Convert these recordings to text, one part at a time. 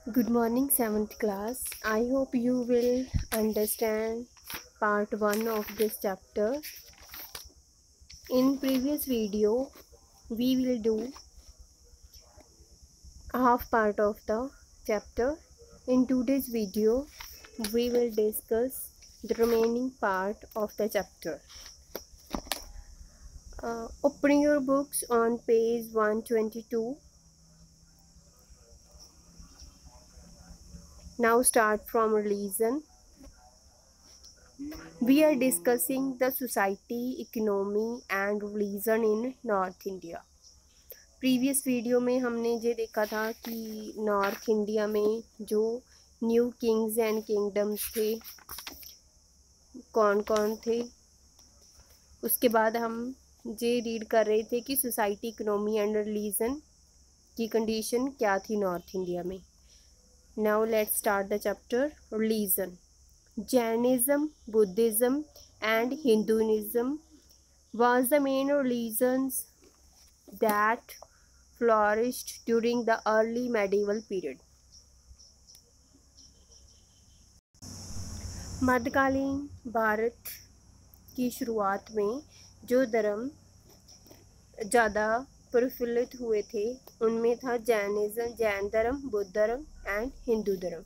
Good morning, 7th class. I hope you will understand part 1 of this chapter. In previous video, we will do half part of the chapter. In today's video, we will discuss the remaining part of the chapter. Open your books on page 122. Now start from religion. We are discussing the society, economy and religion in North India. Previous video में हमने ये देखा था कि north India में जो new Kings and kingdoms थे कौन कौन थे। उसके बाद हम ये रीड कर रहे थे कि सोसाइटी, इकोनॉमी एंड रिलीजन की कंडीशन क्या थी नॉर्थ इंडिया में। Now let's start the chapter religion. Jainism, Buddhism and Hinduism was the main religions that flourished during the early medieval period. मध्यकालीन भारत की शुरुआत में जो धर्म ज़्यादा प्रफुल्लित हुए थे उनमें था जैन धर्म, बुद्ध धर्म एंड हिंदू धर्म।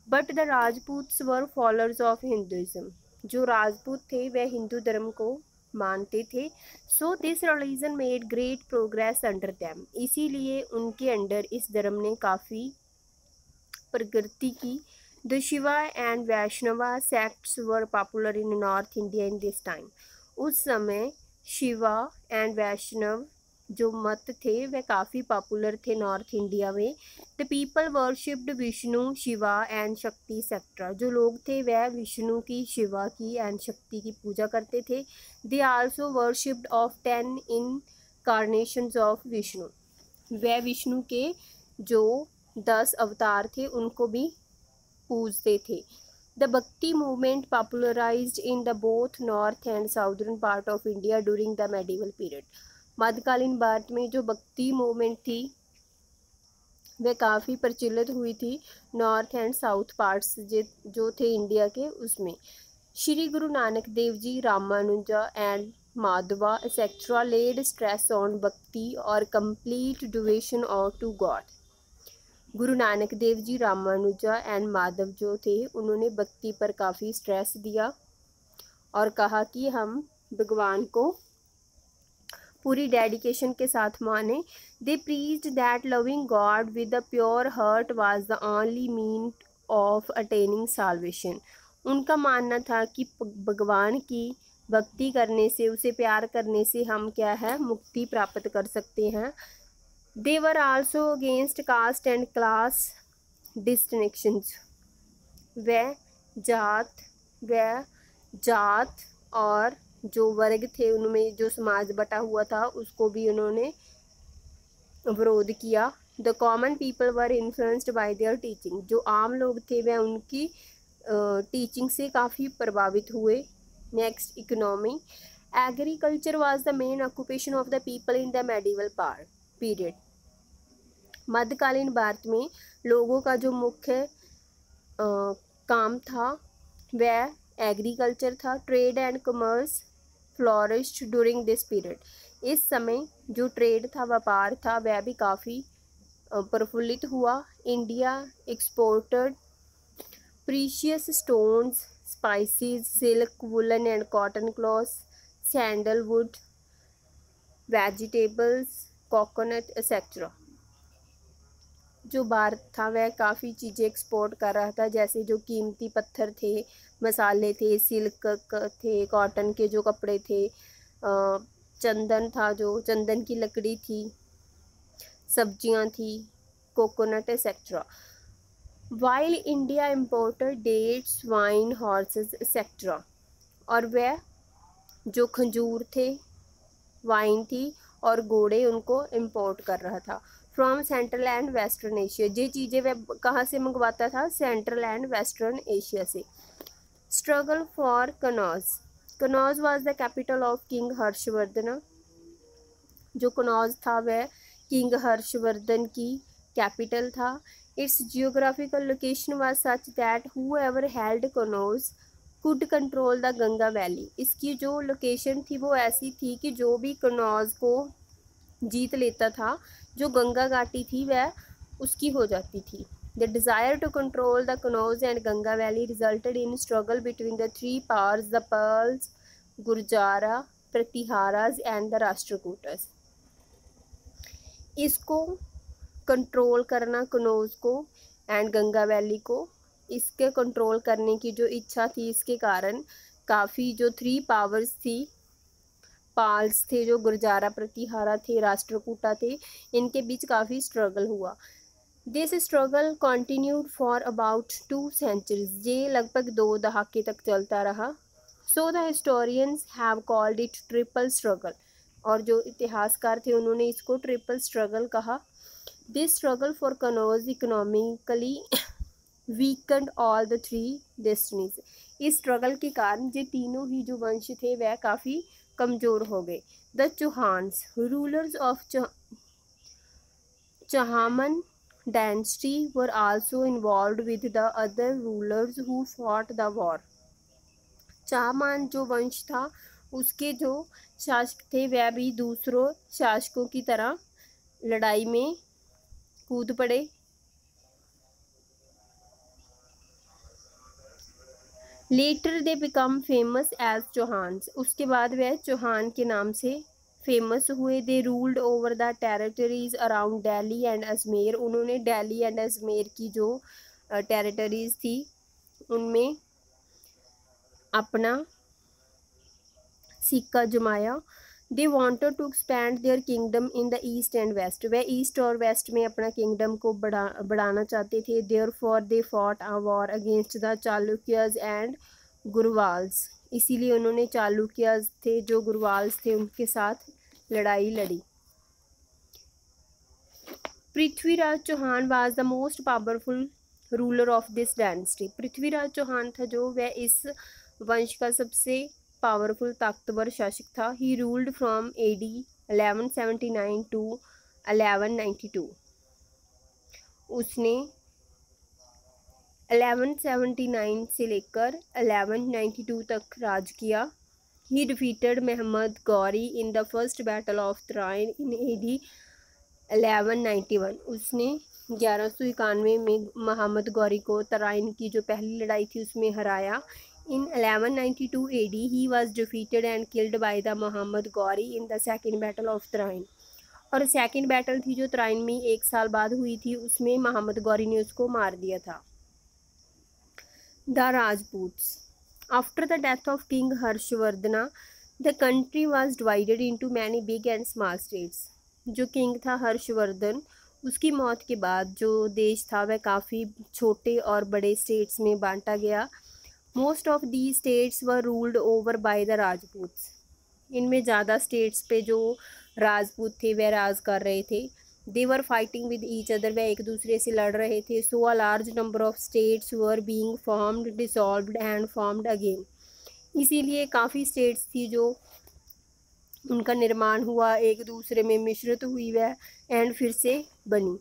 But the Rajputs were followers of Hinduism. जो राजपूत थे वह हिंदू धर्म को मानते थे। So this religion made great progress under them. इसीलिए उनके अंडर इस धर्म ने काफ़ी प्रगति की। The Shiva and Vaishnava sects were popular in North India in this time. उस समय शिवा एंड वैष्णव जो मत थे वह काफ़ी पॉपुलर थे नॉर्थ इंडिया में। The people worshipped Vishnu, Shiva and शक्ति एक्सेट्रा। जो लोग थे वह विष्णु की, शिवा की एंड शक्ति की पूजा करते थे। They also worshipped of 10 incarnations of Vishnu. वह विष्णु के जो 10 अवतार थे उनको भी पूजते थे। द भक्ति movement popularised in the both north and southern part of India during the medieval period. मध्यकालीन भारत में जो भक्ति मूवमेंट थी वह काफ़ी प्रचलित हुई थी नॉर्थ एंड साउथ पार्ट्स जो थे इंडिया के उसमें। Shri Guru Nanak Dev ji, Ramanuja and Madhva etcetera led stress on bhakti और कंप्लीट डिवोशन और to God. Guru Nanak Dev ji, Ramanuja and Madhav जो थे उन्होंने भक्ति पर काफ़ी स्ट्रेस दिया और कहा कि हम भगवान को पूरी डेडिकेशन के साथ माने। They preached that loving God with a pure heart was the only mean of attaining salvation. उनका मानना था कि भगवान की भक्ति करने से, उसे प्यार करने से हम क्या है, मुक्ति प्राप्त कर सकते हैं। They were also against caste and class distinctions. वह जात और जो वर्ग थे उनमें जो समाज बटा हुआ था उसको भी उन्होंने विरोध किया। The common people were influenced by there teaching. जो आम लोग थे वह उनकी टीचिंग से काफ़ी प्रभावित हुए। Next, economy. Agriculture was the main occupation of the people in the medieval period. मध्यकालीन भारत में लोगों का जो मुख्य काम था वह एग्रीकल्चर था। Trade and commerce flourished during this period. इस समय जो ट्रेड था, व्यापार था, वह भी काफ़ी प्रफुल्लित हुआ। India exported precious stones, spices, silk, woollen and cotton clothes, sandalwood, vegetables, coconut etcetera. जो भारत था वह काफ़ी चीज़ें एक्सपोर्ट कर रहा था, जैसे जो कीमती पत्थर थे, मसाले थे, सिल्क थे, कॉटन के जो कपड़े थे, चंदन था, जो चंदन की लकड़ी थी, सब्जियां थी, coconut etcetera. While India imported dates, wine, horses etcetera. और वह जो खजूर थे, वाइन थी और घोड़े उनको इम्पोर्ट कर रहा था from central and western Asia. ये चीज़ें वह कहाँ से मंगवाता था? सेंट्रल एंड वेस्टर्न एशिया से। Struggle for Kannauj. Kannauj was the capital of king Harshvardhan. जो कनौज था वह किंग हर्षवर्धन की कैपिटल था। It's geographical location was such that whoever held Kannauj could control the Ganga valley. इसकी जो लोकेशन थी वो ऐसी थी कि जो भी कनौज को जीत लेता था, जो गंगा घाटी थी वह उसकी हो जाती थी। The desire to control the Kanauj and Ganga Valley resulted in struggle between the three powers, the Pals, Gurjara, Pratiharas and the Rashtrakutas. इसको कंट्रोल करना, कनौज को एंड गंगा वैली को, इसके कंट्रोल करने की जो इच्छा थी, इसके कारण काफ़ी जो थ्री पावर्स थी, पाल्स थे, जो गुर्जारा, प्रतिहारा थे, राष्ट्रकूटा थे, इनके बीच काफ़ी स्ट्रगल हुआ। This struggle continued for about 2 centuries. ये लगभग 2 दहाके तक चलता रहा। So the historians have called it triple struggle. और जो इतिहासकार थे उन्होंने इसको ट्रिपल स्ट्रगल कहा। This struggle for Kannauj economically weakened all the 3 destinies. इस स्ट्रगल के कारण ये तीनों ही जो वंश थे वह काफ़ी कमज़ोर हो गए। The Chauhans, rulers of Chahaman dynasty were also involved with the other rulers who fought the war. Chahamana जो वंश था उसके जो शासक थे वह भी दूसरों शासकों की तरह लड़ाई में कूद पड़े। Later they became famous as Chauhans. उसके बाद वह चौहान के नाम से फेमस हुए। They ruled over the territories around Delhi and Ajmer. उन्होंने दिल्ली एंड अजमेर की जो टेरिटरीज थी उनमें अपना सिक्का जमाया। They wanted to expand their kingdom in the east and west. वह ईस्ट और वेस्ट में अपना किंगडम को बढ़ाना चाहते थे। Therefore they fought a war against the Chalukyas and Gurwals. इसीलिए उन्होंने चालुक्यज थे, जो गुरवाल्स थे, उनके साथ लड़ाई लड़ी। Prithviraj Chauhan was the most powerful ruler of this dynasty. Prithviraj Chauhan था जो वह इस वंश का सबसे पावरफुल ताकतवर शासक था। He ruled from AD 1179 to 1192। उसने 1179 से लेकर 1192 तक राज किया। He defeated Mahmud Ghori in the first battle of Tarain in AD 1191। उसने 1191 में महमद गौरी को तराइन की जो पहली लड़ाई थी उसमें हराया। In 1192 AD he was defeated and killed by the Mahmud Ghori in the second battle of Tarain. और सेकेंड बैटल थी जो तराइन में 1 साल बाद हुई थी, उसमें महमद गौरी ने उसको मार दिया था। The Rajputs. After the death of king Harshavardhana the country was divided into many big and small states. जो किंग था हर्षवर्धन, उसकी मौत के बाद जो देश था वह काफ़ी छोटे और बड़े स्टेट्स में बांटा गया। Most of the states were ruled over by the Rajputs. इनमें ज़्यादा स्टेट्स पे जो राजपूत थे वह राज कर रहे थे। They were fighting with each other. वह एक दूसरे से लड़ रहे थे। So a large number of states were being formed, dissolved and formed again. इसीलिए काफ़ी स्टेट्स थी जो उनका निर्माण हुआ, एक दूसरे में मिश्रित हुई वह एंड फिर से बनी।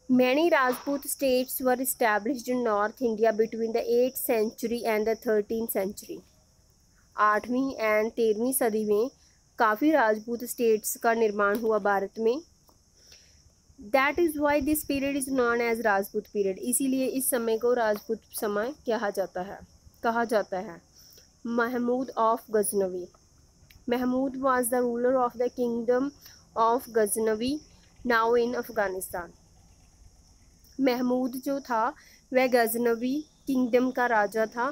Many Rajput states were established in North India between the 8th century and the 13th century. 8वीं एंड 13वीं सदी में काफ़ी राजपूत स्टेट्स का निर्माण हुआ भारत में। That is why this period is known as Rajput period. इसीलिए इस समय को राजपूत समय कहा जाता है। Mahmud of Ghaznavi. Mahmud was the ruler of the kingdom of Ghaznavi, now in Afghanistan. Mahmud जो था वह गजनवी किंगडम का राजा था,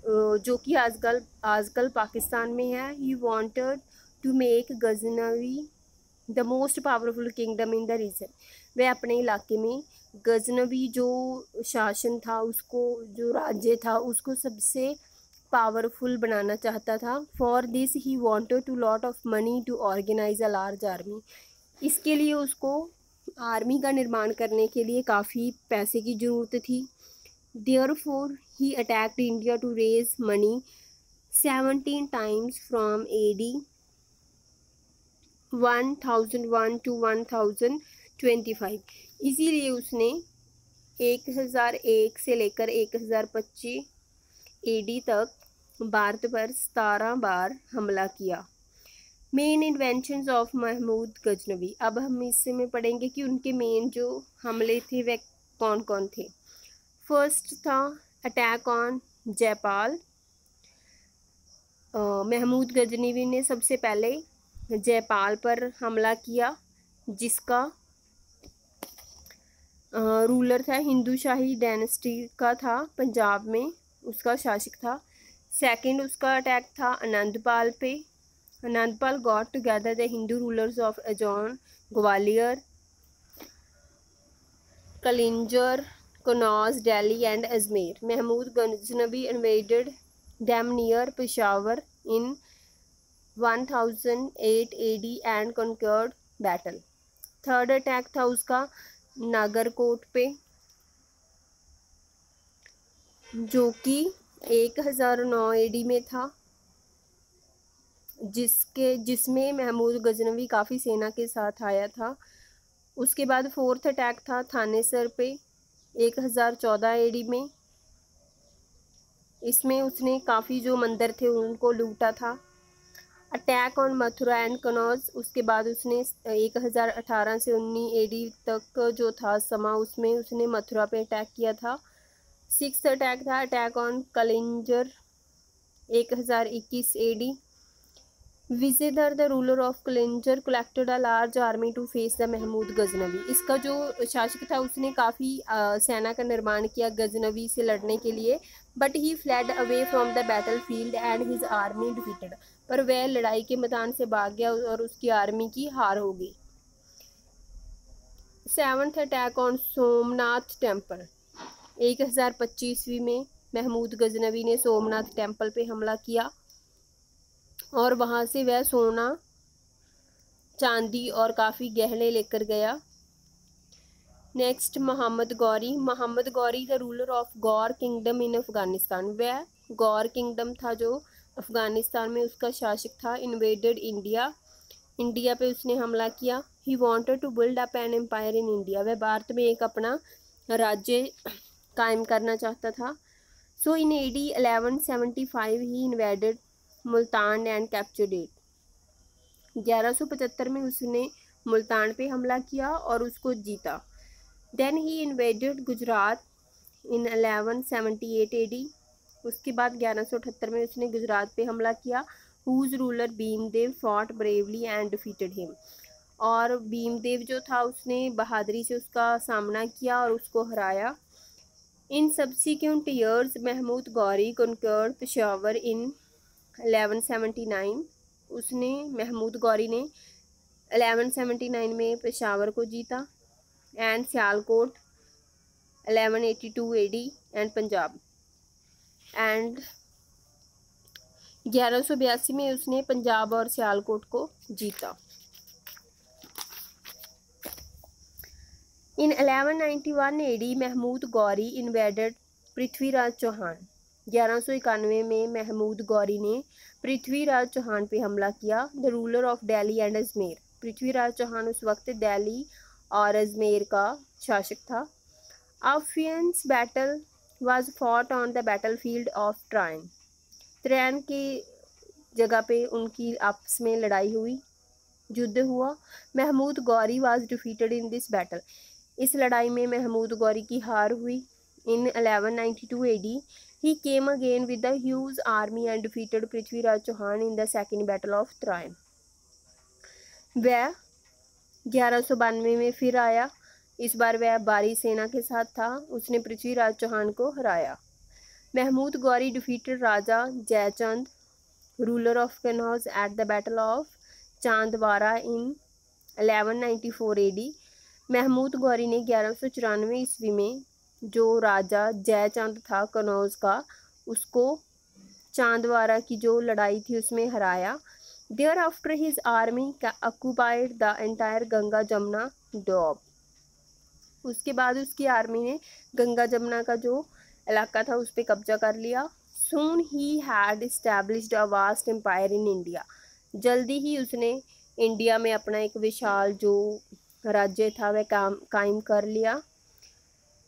जो कि आजकल पाकिस्तान में है। He wanted to make Ghaznavi the most powerful kingdom in the region. वह अपने इलाके में गजनवी जो शासन था, उसको जो राज्य था, उसको सबसे पावरफुल बनाना चाहता था। For this he wanted to lot of money to organise a large army. इसके लिए उसको आर्मी का निर्माण करने के लिए काफ़ी पैसे की ज़रूरत थी। Therefore he attacked India to raise money 17 times from AD 1001 to 25। इसीलिए उसने 1001 से लेकर 1025 AD तक भारत पर 17 बार हमला किया। Main inventions of Mahmud Ghaznavi. अब हम इससे में पढ़ेंगे कि उनके मेन जो हमले थे वह कौन कौन थे। फर्स्ट था अटैक ऑन जयपाल। महमूद गजनवी ने सबसे पहले जयपाल पर हमला किया, जिसका रूलर था, हिंदू शाही डायनेस्टी का था, पंजाब में उसका शासक था। सेकंड उसका अटैक था आनंदपाल पे। Anandpal got together the Hindu rulers of Ajaun, Gwalior, Kalinjar, Kannauj, Delhi and Ajmer. Mahmud Ghaznavi invaded them near Peshawar in 1008 AD and conquered battle। Third attack था उसका नागरकोट पे, जो कि 1009 AD में था, जिसमें महमूद गजनवी काफ़ी सेना के साथ आया था। उसके बाद फोर्थ अटैक था थानेसर पे 1014 AD में। इसमें उसने काफ़ी जो मंदिर थे उनको लूटा था। Attack on Mathura and Kannauj. उसके बाद उसने 1018 से 19 AD तक जो था समा, उसमें उसने मथुरा पे अटैक किया था। सिक्स्थ अटैक था attack on Kalinjar 1021 AD। Vidyadhar the ruler of Kalinjar collected a large army to face the Mahmud Ghaznavi. इसका जो शासक था उसने काफ़ी सेना का निर्माण किया गजनवी से लड़ने के लिए, but he fled away from the battle field and his army defeated. पर वह लड़ाई के मैदान से भाग गया और उसकी आर्मी की हार हो गई। Seventh attack on Somnath temple 1025 में महमूद गजनवी ने सोमनाथ टेम्पल पे हमला किया और वहाँ से वह सोना, चांदी और काफ़ी गहने लेकर गया। Next Mohammad Ghori. Mohammad Ghori the ruler of Ghor kingdom in Afghanistan. वह गौर किंगडम था जो अफ़गानिस्तान में उसका शासक था। Invaded India. इंडिया पे उसने हमला किया। He wanted to build up an empire in India. वह भारत में एक अपना राज्य कायम करना चाहता था। सो इन AD 1175 he invaded Multan and captured it. 1175 में उसने मुल्तान पे हमला किया और उसको जीता। Then he invaded Gujarat in 1178 AD। उसके बाद 1178 में उसने गुजरात पे हमला किया। Whose ruler Bhimdev fought bravely and defeated him. और भीमदेव जो था उसने बहादुरी से उसका सामना किया और उसको हराया। In subsequent years Mahmud Ghori conquered Peshawar in 1179। उसने महमूद गौरी ने 1179 में पेशावर को जीता and Sialkot 1182 AD and Punjab. And 1182 में उसने पंजाब और सियालकोट को जीता। इन 1191 AD महमूद गौरी इन्वेडेड पृथ्वीराज चौहान। 1191 में महमूद गौरी ने पृथ्वीराज चौहान पे हमला किया, the ruler of Delhi and Ajmer. Prithviraj Chauhan उस वक्त दिल्ली और अजमेर का शासक था। अफियंस battle was fought on the battle field of Tarain. Tarain की जगह पे उनकी आपस में लड़ाई हुई, युद्ध हुआ। Mahmud Ghori was defeated in this battle. इस लड़ाई में महमूद गौरी की हार हुई। इन 1192 AD he came again with a huge army and defeated Prithviraj Chauhan in the second battle of Troy। वह 1192 में फिर आया। इस बार वह भारी सेना के साथ था। उसने पृथ्वीराज चौहान को हराया। Mahmud Ghori defeated Raja Jaichand ruler of Kannauj at the battle of Chandawar in 1194 AD। Mahmud Ghori ने 1194 ईस्वी में जो राजा जयचंद था कन्नौज का, उसको चांदवारा की जो लड़ाई थी उसमें हराया। Thereafter his army occupied the entire Ganga Jamuna doab. उसके बाद उसकी आर्मी ने गंगा जमुना का जो इलाका था उस पर कब्जा कर लिया। Soon he had established a vast empire in India. जल्दी ही उसने इंडिया में अपना एक विशाल जो राज्य था वह कायम कर लिया।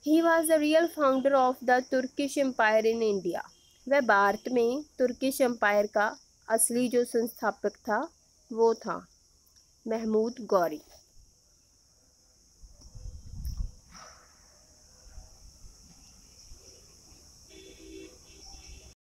He was the real founder of the Turkish empire in India. वह भारत में तुर्किश एम्पायर का असली जो संस्थापक था वो था महमूद गौरी।